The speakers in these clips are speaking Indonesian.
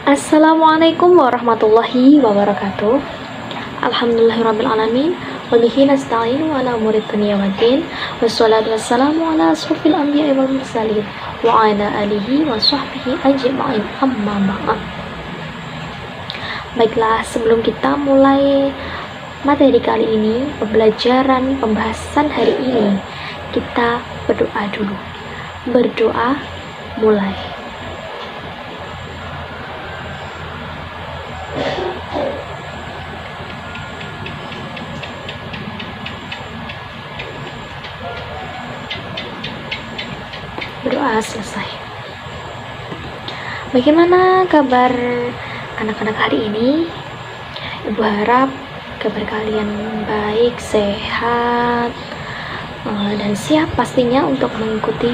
Assalamualaikum warahmatullahi wabarakatuh. Alhamdulillahirrabbilalamin. Wabihi nasta'in wa ala umuri dunya waddin. Wassalatu wassalamu ala asrofil anbiya'i wal mursalin wa ala alihi wa sahbihi ajma'in, amma ba'd. Baiklah, sebelum kita mulai materi kali ini, pembelajaran pembahasan hari ini, kita berdoa dulu. Berdoa mulai. Berdoa selesai. Bagaimana kabar anak-anak hari ini? Ibu harap kabar kalian baik, sehat, dan siap pastinya untuk mengikuti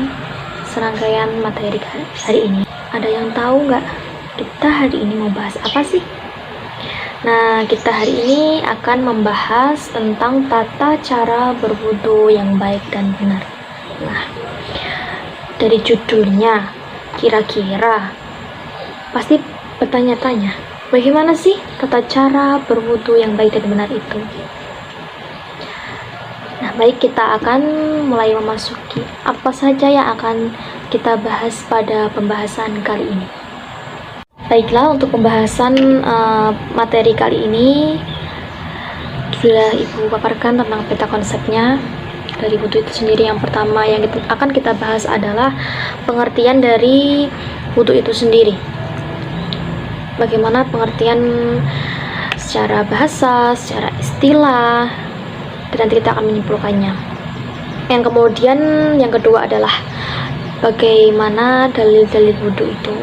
serangkaian materi hari ini. Ada yang tahu nggak kita hari ini mau bahas apa sih? Nah, kita hari ini akan membahas tentang tata cara berwudu yang baik dan benar. Nah, dari judulnya, kira-kira pasti bertanya-tanya, bagaimana sih tata cara berwudu yang baik dan benar itu? Nah, baik, kita akan mulai memasuki apa saja yang akan kita bahas pada pembahasan kali ini. Baiklah, untuk pembahasan materi kali ini sudah Ibu paparkan tentang peta konsepnya dari wudu itu sendiri. Yang pertama yang akan kita bahas adalah pengertian dari wudu itu sendiri. Bagaimana pengertian secara bahasa, secara istilah, dan nanti kita akan menyimpulkannya. Yang kemudian yang kedua adalah bagaimana dalil-dalil wudu itu.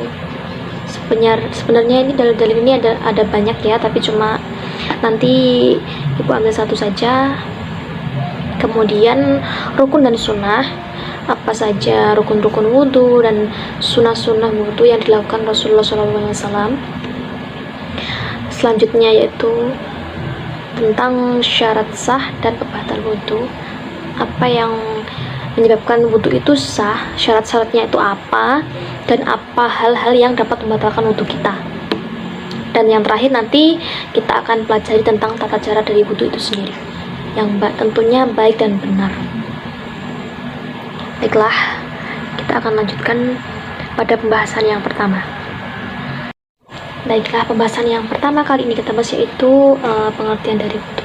Sebenarnya ini dalil-dalil ini ada banyak ya, tapi cuma nanti Ibu ambil satu saja. Kemudian rukun dan sunnah, apa saja rukun-rukun wudhu dan sunnah-sunnah wudhu yang dilakukan Rasulullah SAW. Selanjutnya yaitu tentang syarat sah dan pembatal wudhu, apa yang menyebabkan wudhu itu sah, syarat-syaratnya itu apa, dan apa hal-hal yang dapat membatalkan wudhu kita. Dan yang terakhir nanti kita akan pelajari tentang tata cara dari wudhu itu sendiri, yang tentunya baik dan benar. Baiklah, kita akan lanjutkan pada pembahasan yang pertama. Baiklah, pembahasan yang pertama kali ini kita bahas yaitu pengertian dari wudu.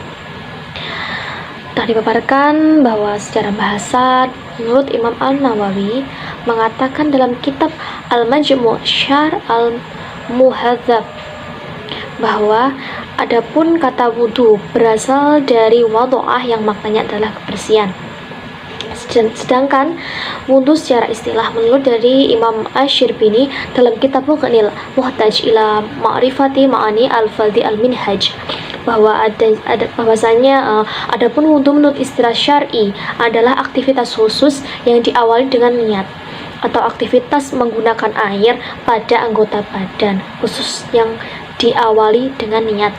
Telah dipaparkan bahwa secara bahasa, menurut Imam An-Nawawi mengatakan dalam kitab Al-Majmu' Syarh Al-Muhadzab bahwa adapun kata wudu berasal dari wada'ah yang maknanya adalah kebersihan. Sedangkan wudu secara istilah menurut dari Imam Asy-Syirbini dalam kitab Mughnil Muhtaj ila Ma'rifati Ma'ani Al-Fadhi Al-Minhaj bahwa bahwasanya adapun wudu menurut istilah syar'i adalah aktivitas khusus yang diawali dengan niat atau aktivitas menggunakan air pada anggota badan khusus yang diawali dengan niat.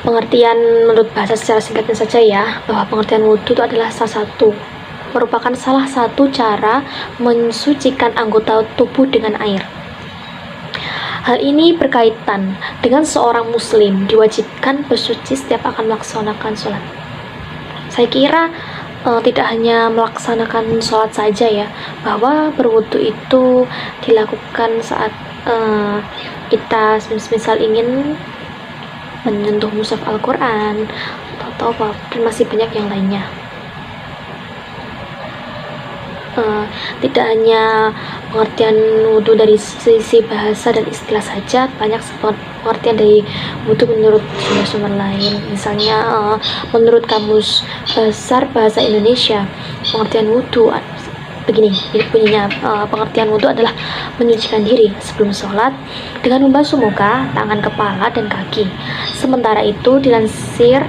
Pengertian menurut bahasa secara singkatnya saja ya, bahwa pengertian wudhu itu adalah merupakan salah satu cara mensucikan anggota tubuh dengan air. Hal ini berkaitan dengan seorang muslim diwajibkan bersuci setiap akan melaksanakan sholat. Saya kira tidak hanya melaksanakan sholat saja ya, bahwa berwudu itu dilakukan saat kita misal ingin menyentuh mushaf Al-Quran atau tawaf, dan masih banyak yang lainnya. Tidak hanya pengertian wudhu dari sisi bahasa dan istilah saja, banyak pengertian dari wudhu menurut sumber-sumber lain. Misalnya menurut Kamus Besar Bahasa Indonesia, pengertian wudhu begini bunyinya, pengertian wudhu adalah menyucikan diri sebelum sholat dengan membasuh muka, tangan, kepala, dan kaki. Sementara itu dilansir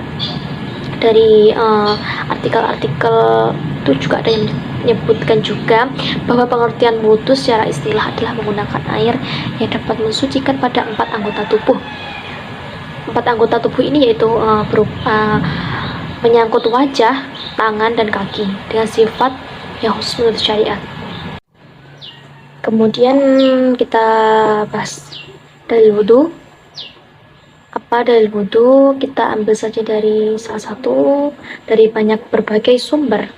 dari artikel-artikel itu juga ada yang menyebutkan juga bahwa pengertian wudhu secara istilah adalah menggunakan air yang dapat mensucikan pada 4 anggota tubuh. 4 anggota tubuh ini yaitu berupa menyangkut wajah, tangan, dan kaki dengan sifat yang khusus menurut syariat. Kemudian kita bahas dalil wudhu. Apa dalil wudhu? Kita ambil saja dari salah satu dari banyak berbagai sumber.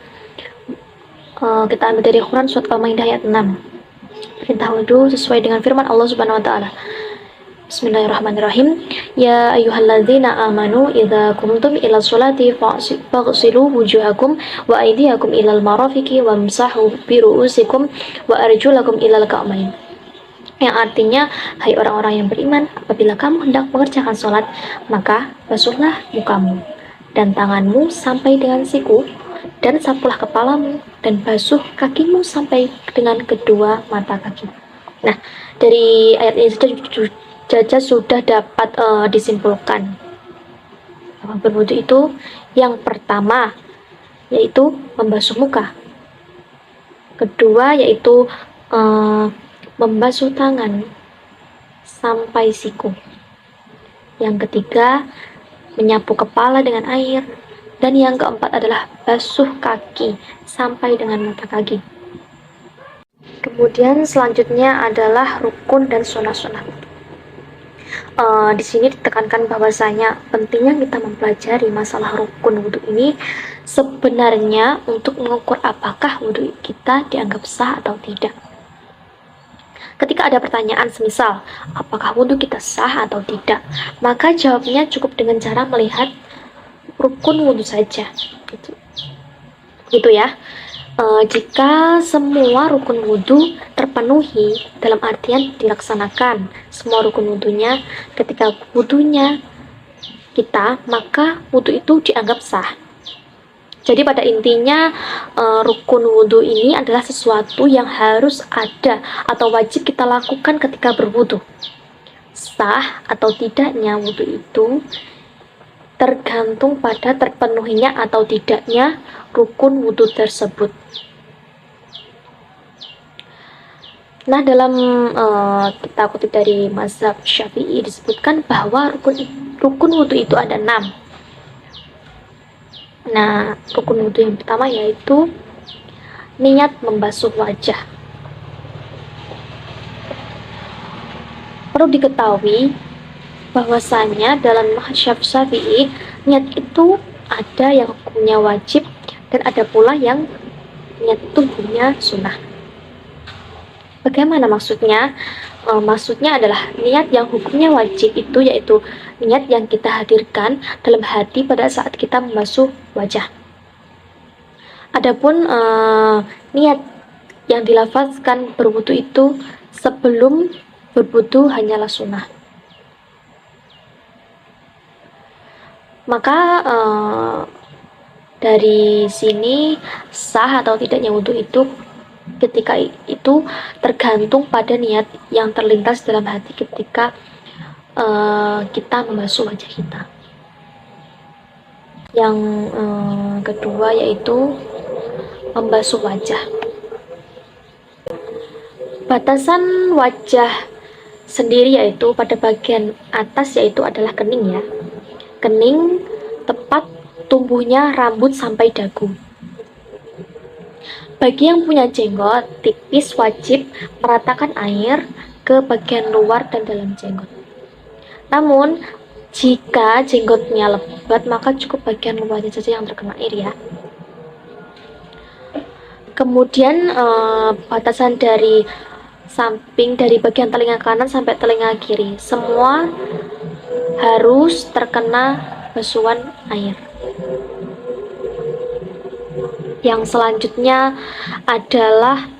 Kita ambil dari Quran surat Al-Maidah ayat 6. Perintah wudhu sesuai dengan firman Allah Subhanahu wa taala. Bismillahirrahmanirrahim. Ya ayyuhalladzina amanu idza qumtum ila sholati faghsilu wujuhakum wa aydiyakum ilal marafiqi wamsahu bi ru'usikum wa arjulakum ilal ka'bayn. Yang artinya, hai orang-orang yang beriman, apabila kamu hendak mengerjakan sholat, maka basuhlah mukamu dan tanganmu sampai dengan siku, dan sapulah kepalamu dan basuh kakimu sampai dengan kedua mata kaki. Nah, dari ayat ini saja sudah dapat disimpulkan bahwa berwudu itu yang pertama yaitu membasuh muka, kedua yaitu membasuh tangan sampai siku, yang ketiga menyapu kepala dengan air, dan yang keempat adalah basuh kaki sampai dengan mata kaki. Kemudian selanjutnya adalah rukun dan sunah-sunah. Di sini ditekankan bahwasanya pentingnya kita mempelajari masalah rukun wudhu ini sebenarnya untuk mengukur apakah wudhu kita dianggap sah atau tidak. Ketika ada pertanyaan semisal, apakah wudhu kita sah atau tidak, maka jawabnya cukup dengan cara melihat rukun wudhu saja. Gitu ya. Jika semua rukun wudhu terpenuhi, dalam artian dilaksanakan semua rukun wudhunya ketika wudhunya kita, maka wudhu itu dianggap sah. Jadi pada intinya rukun wudhu ini adalah sesuatu yang harus ada atau wajib kita lakukan ketika berwudhu. Sah atau tidaknya wudhu itu tergantung pada terpenuhinya atau tidaknya rukun wudhu tersebut. Nah, dalam kita kutip dari mazhab Syafi'i disebutkan bahwa rukun wudhu itu ada 6. Nah, rukun wudhu yang pertama yaitu niat membasuh wajah. Perlu diketahui bahwasanya dalam mazhab Syafi'i niat itu ada yang hukumnya wajib dan ada pula yang niat itu hukumnya sunnah. Bagaimana maksudnya? Maksudnya adalah niat yang hukumnya wajib itu yaitu niat yang kita hadirkan dalam hati pada saat kita membasuh wajah. Adapun niat yang dilafazkan berwudu itu sebelum berwudu hanyalah sunnah. Maka dari sini sah atau tidaknya wudu itu ketika itu tergantung pada niat yang terlintas dalam hati ketika kita membasuh wajah kita. Yang kedua yaitu membasuh wajah. Batasan wajah sendiri yaitu pada bagian atas yaitu adalah kening ya. Kening tepat tumbuhnya rambut sampai dagu. Bagi yang punya jenggot tipis wajib meratakan air ke bagian luar dan dalam jenggot. Namun jika jenggotnya lebat maka cukup bagian luarnya saja yang terkena air ya. Kemudian batasan dari samping dari bagian telinga kanan sampai telinga kiri semua harus terkena basuhan air. Yang selanjutnya adalah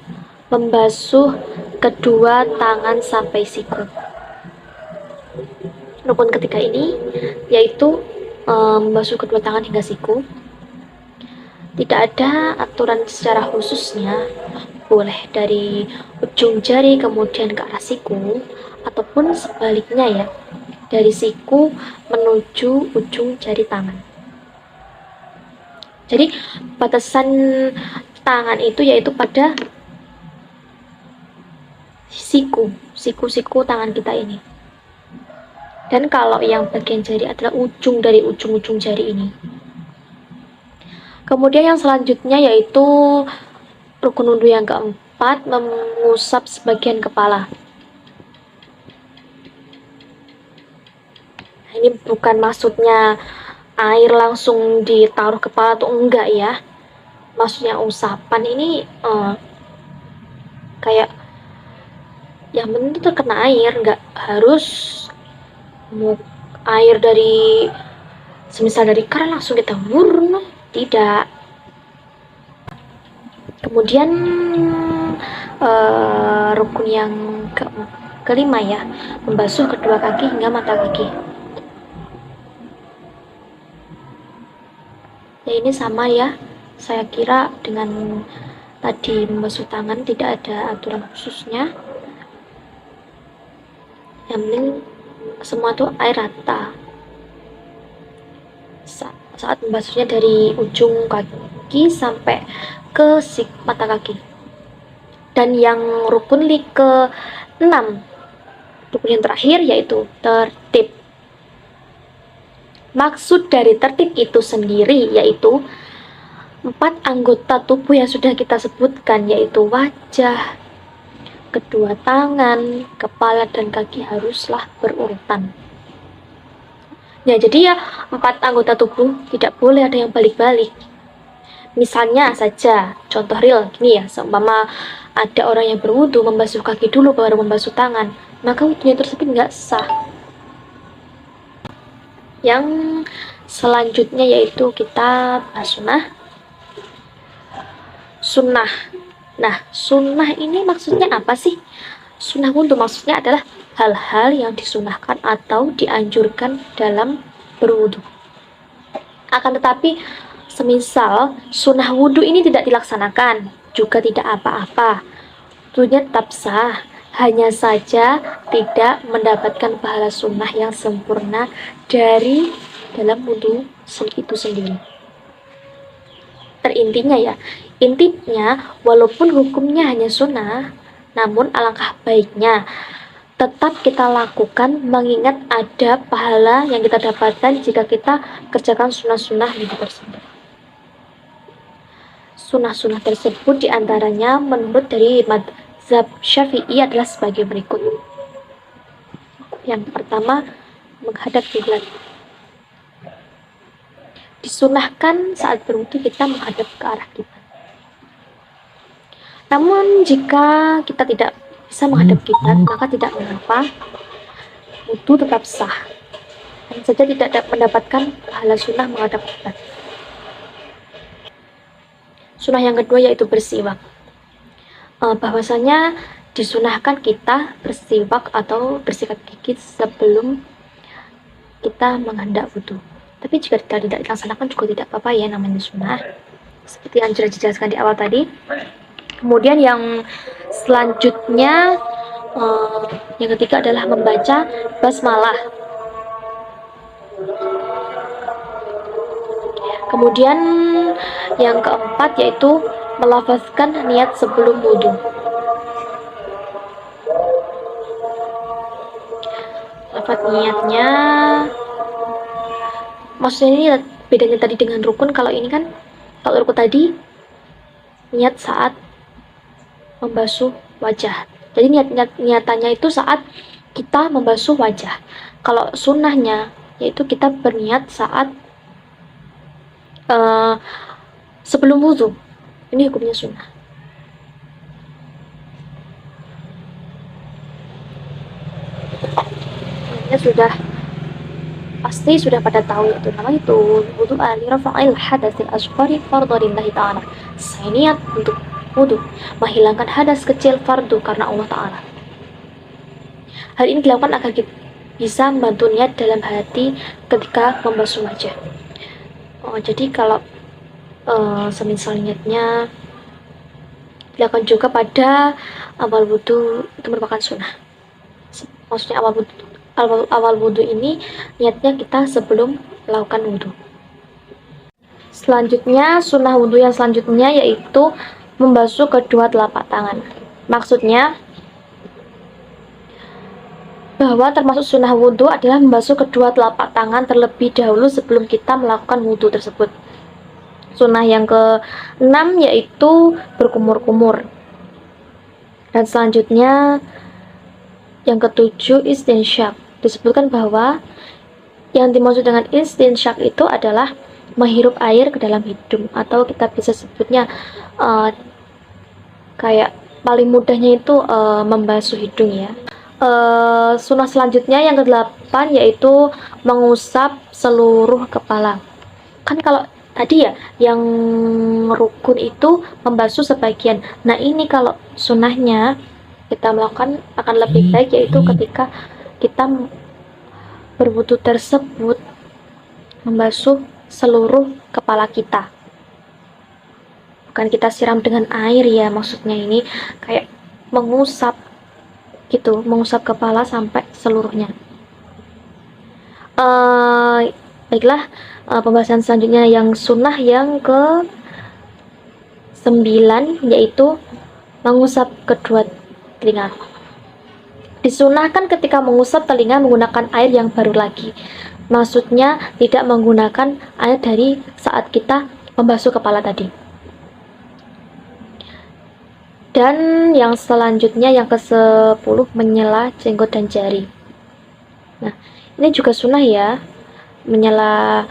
membasuh kedua tangan sampai siku. Rukun ketiga ini yaitu membasuh kedua tangan hingga siku. Tidak ada aturan secara khususnya, boleh dari ujung jari kemudian ke arah siku ataupun sebaliknya ya, dari siku menuju ujung jari tangan. Jadi batasan tangan itu yaitu pada siku tangan kita ini. Dan kalau yang bagian jari adalah ujung dari ujung-ujung jari ini. Kemudian yang selanjutnya yaitu rukun wudhu yang keempat keempat, mengusap sebagian kepala. Ini bukan maksudnya air langsung ditaruh kepala tuh enggak ya. Maksudnya usapan ini kayak yang penting terkena air, nggak harus air dari semisal dari keran langsung kita murni, tidak. Kemudian rukun yang kelima ya, membasuh kedua kaki hingga mata kaki. Ya ini sama ya, saya kira dengan tadi membasuh tangan tidak ada aturan khususnya. Yang penting semua tuh air rata. Saat membasuhnya dari ujung kaki sampai ke mata kaki. Dan yang rukun ke-6, rukun yang terakhir yaitu tertib. Maksud dari tertib itu sendiri yaitu 4 anggota tubuh yang sudah kita sebutkan, yaitu wajah, kedua tangan, kepala, dan kaki haruslah berurutan. Ya, jadi ya 4 anggota tubuh tidak boleh ada yang balik-balik. Misalnya saja, contoh real gini ya, seumpama ada orang yang berwudu membasuh kaki dulu baru membasuh tangan, maka wudunya tersebut nggak sah. Yang selanjutnya yaitu kita bahas sunnah. Nah, sunnah ini maksudnya apa sih? Sunnah wudu maksudnya adalah hal-hal yang disunahkan atau dianjurkan dalam berwudu. Akan tetapi, semisal sunnah wudu ini tidak dilaksanakan, juga tidak apa-apa, wudunya tetap sah. Hanya saja tidak mendapatkan pahala sunnah yang sempurna dari dalam wudu itu sendiri. Terintinya ya, intinya walaupun hukumnya hanya sunnah, namun alangkah baiknya tetap kita lakukan mengingat ada pahala yang kita dapatkan jika kita kerjakan sunnah-sunnah wudu tersebut. Sunnah-sunnah tersebut diantaranya menurut dari mazhab Syafi'i adalah sebagai berikut. Yang pertama, menghadap kiblat. Disunahkan saat berwudu kita menghadap ke arah kiblat. Namun jika kita tidak bisa menghadap kiblat, maka tidak mengapa, wudu tetap sah. Hanya saja tidak mendapatkan pahala sunnah menghadap kiblat. Sunnah yang kedua yaitu bersiwak. Bahwasanya disunahkan kita bersiwak atau bersikat gigi sebelum kita menghadap wudu. Tapi jika tidak dilaksanakan juga tidak apa-apa ya, namanya sunnah. Seperti yang sudah dijelaskan di awal tadi. Kemudian yang selanjutnya, yang ketiga adalah membaca basmalah. Kemudian yang keempat yaitu melafazkan niat sebelum wudu. Lafaz niatnya, maksudnya ini bedanya tadi dengan rukun. Kalau ini kan, kalau rukun tadi niat saat membasuh wajah. Jadi niatannya itu saat kita membasuh wajah. Kalau sunnahnya yaitu kita berniat saat sebelum wudu. Ini hukumnya sunnah. Ini pasti sudah pada tahu itu, nama itu wudu li rafa'il hadatsil asghari fardhu lillahi ta'ala. Saya niat untuk wudu menghilangkan hadas kecil fardu karena Allah Ta'ala. Hal ini dilakukan agar kita bisa membantu niat dalam hati ketika membasuh wajah. Jadi kalau semisal niatnya dilakukan juga pada awal wudu, itu merupakan sunnah. Maksudnya awal wudu ini niatnya kita sebelum melakukan wudu. Selanjutnya, sunnah wudu yang selanjutnya yaitu membasuh kedua telapak tangan. Maksudnya bahwa termasuk sunnah wudu adalah membasuh kedua telapak tangan terlebih dahulu sebelum kita melakukan wudu tersebut. Sunnah yang ke-6 yaitu berkumur-kumur. Dan selanjutnya yang ketujuh, istinsyaq. Disebutkan bahwa yang dimaksud dengan istinsyaq itu adalah menghirup air ke dalam hidung, atau kita bisa sebutnya kayak paling mudahnya itu membasuh hidung ya. Sunnah selanjutnya yang ke-8 yaitu mengusap seluruh kepala. Kan kalau tadi ya yang rukun itu membasuh sebagian. Nah, ini kalau sunnahnya kita melakukan akan lebih baik, yaitu ketika kita berwudu tersebut membasuh seluruh kepala kita, bukan kita siram dengan air ya, maksudnya ini kayak mengusap gitu, mengusap kepala sampai seluruhnya. Baiklah, pembahasan selanjutnya yang sunnah yang ke 9 yaitu mengusap kedua telinga. Disunahkan ketika mengusap telinga menggunakan air yang baru lagi. Maksudnya tidak menggunakan air dari saat kita membasuh kepala tadi. Dan yang selanjutnya yang ke-10 menyela jenggot dan jari. Nah, ini juga sunnah ya, menyela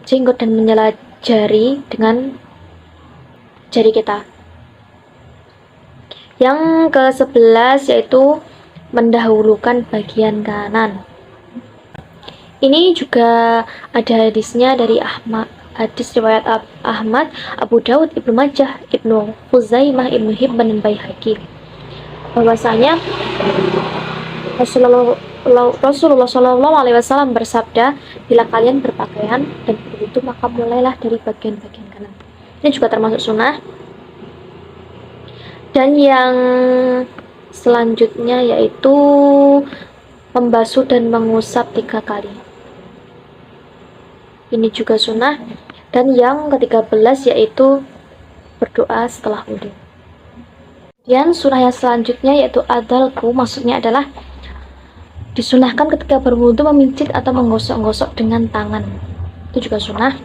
jenggot dan menyela jari dengan jari kita. Yang ke-11 yaitu mendahulukan bagian kanan. Ini juga ada hadisnya dari Ahmad, hadis riwayat Ahmad, Abu Daud, Ibnu Majah, Ibnu Huzaimah, Ibnu Hibban, dan Baihaqi, bahwasanya Rasulullah Shallallahu Alaihi Wasallam bersabda, bila kalian berpakaian dan berwudu maka mulailah dari bagian-bagian kanan. Ini juga termasuk sunnah. Dan yang selanjutnya yaitu membasuh dan mengusap 3 kali. Ini juga sunnah. Dan yang ke-13 yaitu berdoa setelah wudu. Dan sunnah yang selanjutnya yaitu adalku, maksudnya adalah disunahkan ketika berwudu memijit atau menggosok-gosok dengan tangan. Itu juga sunnah.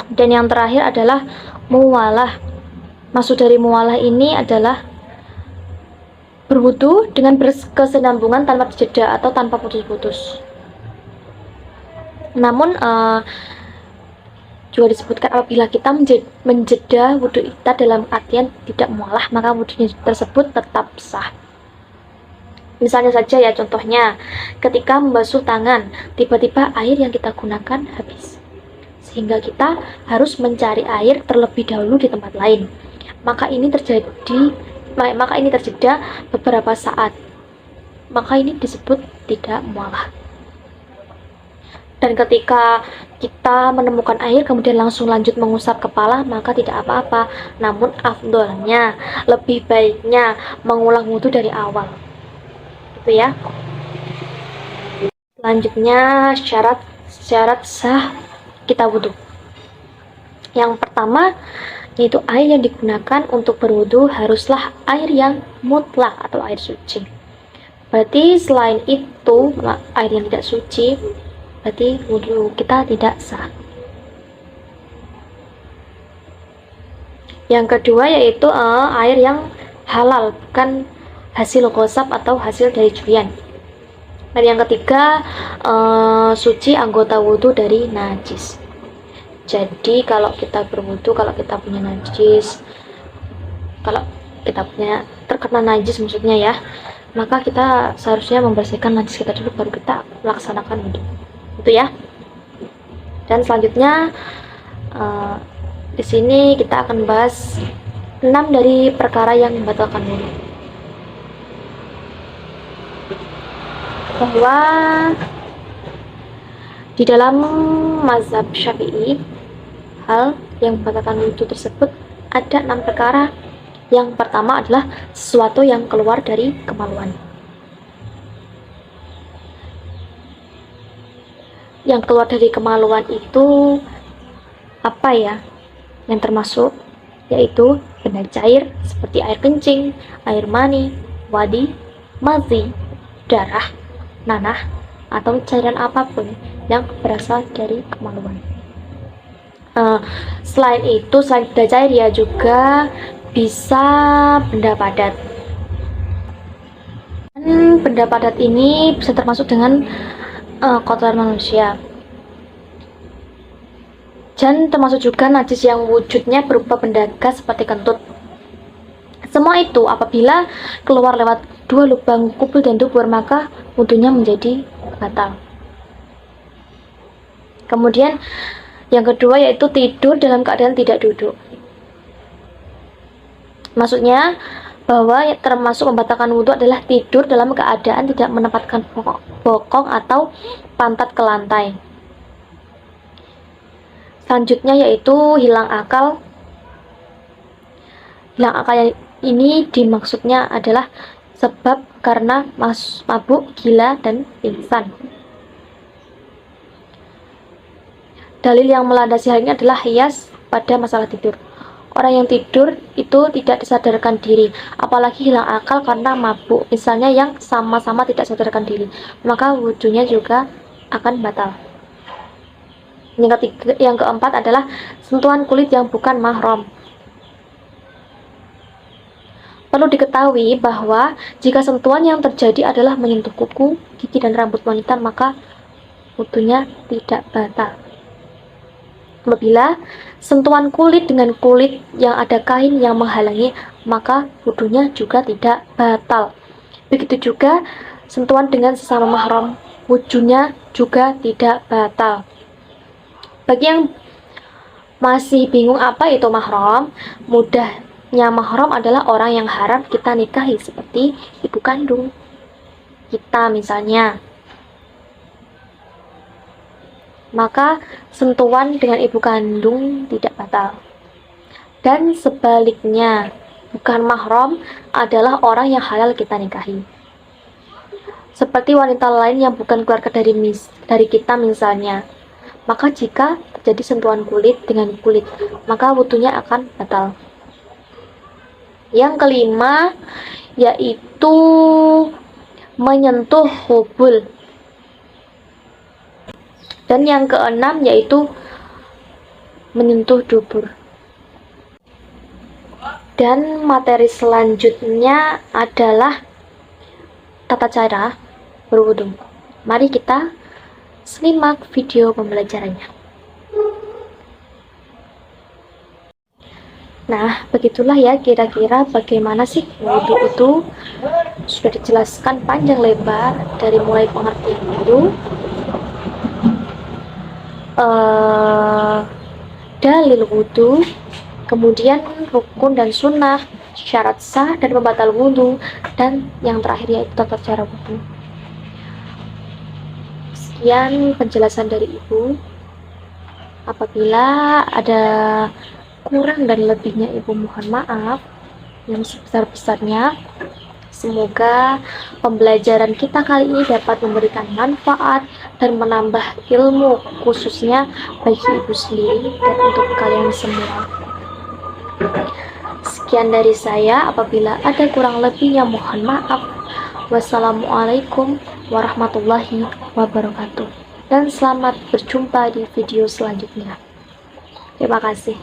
Dan yang terakhir adalah muwalah. Maksud dari muwalah ini adalah berwudu dengan berkesinambungan tanpa jeda atau tanpa putus-putus. Namun juga disebutkan apabila kita menjeda wudu kita dalam artian tidak muwalah, maka wudunya tersebut tetap sah. Misalnya saja ya, contohnya ketika membasuh tangan, tiba-tiba air yang kita gunakan habis, sehingga kita harus mencari air terlebih dahulu di tempat lain. Maka ini terjeda beberapa saat. Maka ini disebut tidak mualah. Dan ketika kita menemukan air kemudian langsung lanjut mengusap kepala, maka tidak apa-apa. Namun afdolnya, lebih baiknya mengulang wudu dari awal. Gitu ya. Selanjutnya syarat sah kita wudu. Yang pertama yaitu air yang digunakan untuk berwudu haruslah air yang mutlak atau air suci. Berarti selain itu air yang tidak suci, berarti wudu kita tidak sah. Yang kedua yaitu air yang halal, bukan hasil gosap atau hasil dari curian. Dan yang ketiga suci anggota wudu dari najis. Jadi kalau kita berwudu, kalau kita punya najis, kalau kita punya terkena najis maksudnya ya, maka kita seharusnya membersihkan najis kita dulu baru kita melaksanakan wudu. Itu ya. Dan selanjutnya di sini kita akan bahas 6 dari perkara yang membatalkan wudu. Bahwa di dalam mazhab Syafi'i, hal yang membatalkan wudu tersebut ada 6 perkara. Yang pertama adalah sesuatu yang keluar dari kemaluan. Yang keluar dari kemaluan itu apa ya? Yang termasuk yaitu benda cair seperti air kencing, air mani, wadi, mazi, darah, nanah, atau cairan apapun yang berasal dari kemaluan. Selain itu, selain benda cair ya juga bisa benda padat. Dan benda padat ini bisa termasuk dengan kotoran manusia. Dan termasuk juga najis yang wujudnya berupa benda gas seperti kentut. Semua itu apabila keluar lewat dua lubang kubul dan dubur, maka wudunya menjadi batal. Kemudian yang kedua yaitu tidur dalam keadaan tidak duduk. Maksudnya bahwa termasuk membatalkan wudhu adalah tidur dalam keadaan tidak menempatkan bokong atau pantat ke lantai. Selanjutnya yaitu hilang akal. Hilang akal ini dimaksudnya adalah sebab karena mabuk, gila, dan pingsan. Dalil yang melandasi hal ini adalah hias pada masalah tidur. Orang yang tidur itu tidak disadarkan diri, apalagi hilang akal karena mabuk, misalnya yang sama-sama tidak sadarkan diri, maka wudhunya juga akan batal. Yang keempat adalah sentuhan kulit yang bukan mahram. Perlu diketahui bahwa jika sentuhan yang terjadi adalah menyentuh kuku, gigi, dan rambut wanita, maka wudhunya tidak batal. Apabila sentuhan kulit dengan kulit yang ada kain yang menghalangi, maka wudhunya juga tidak batal. Begitu juga sentuhan dengan sesama mahram, wudhunya juga tidak batal. Bagi yang masih bingung apa itu mahram, mudahnya mahram adalah orang yang haram kita nikahi, seperti ibu kandung kita misalnya. Maka sentuhan dengan ibu kandung tidak batal. Dan sebaliknya, bukan mahram adalah orang yang halal kita nikahi, seperti wanita lain yang bukan keluarga dari kita misalnya. Maka jika terjadi sentuhan kulit dengan kulit, maka wudhunya akan batal. Yang kelima yaitu menyentuh hubul. Dan yang keenam yaitu menyentuh dubur. Dan materi selanjutnya adalah tata cara berwudu. Mari kita simak video pembelajarannya. Nah, begitulah ya kira-kira bagaimana sih wudu itu. Sudah dijelaskan panjang lebar dari mulai pengertian wudu, dalil wudu, kemudian rukun dan sunnah, syarat sah dan pembatal wudu, dan yang terakhir yaitu tata cara wudu. Sekian penjelasan dari Ibu. Apabila ada kurang dan lebihnya Ibu mohon maaf yang sebesar-besarnya. Semoga pembelajaran kita kali ini dapat memberikan manfaat dan menambah ilmu, khususnya bagi Ibu sendiri dan untuk kalian semua. Sekian dari saya, apabila ada kurang lebihnya mohon maaf. Wassalamualaikum warahmatullahi wabarakatuh. Dan selamat berjumpa di video selanjutnya. Terima kasih.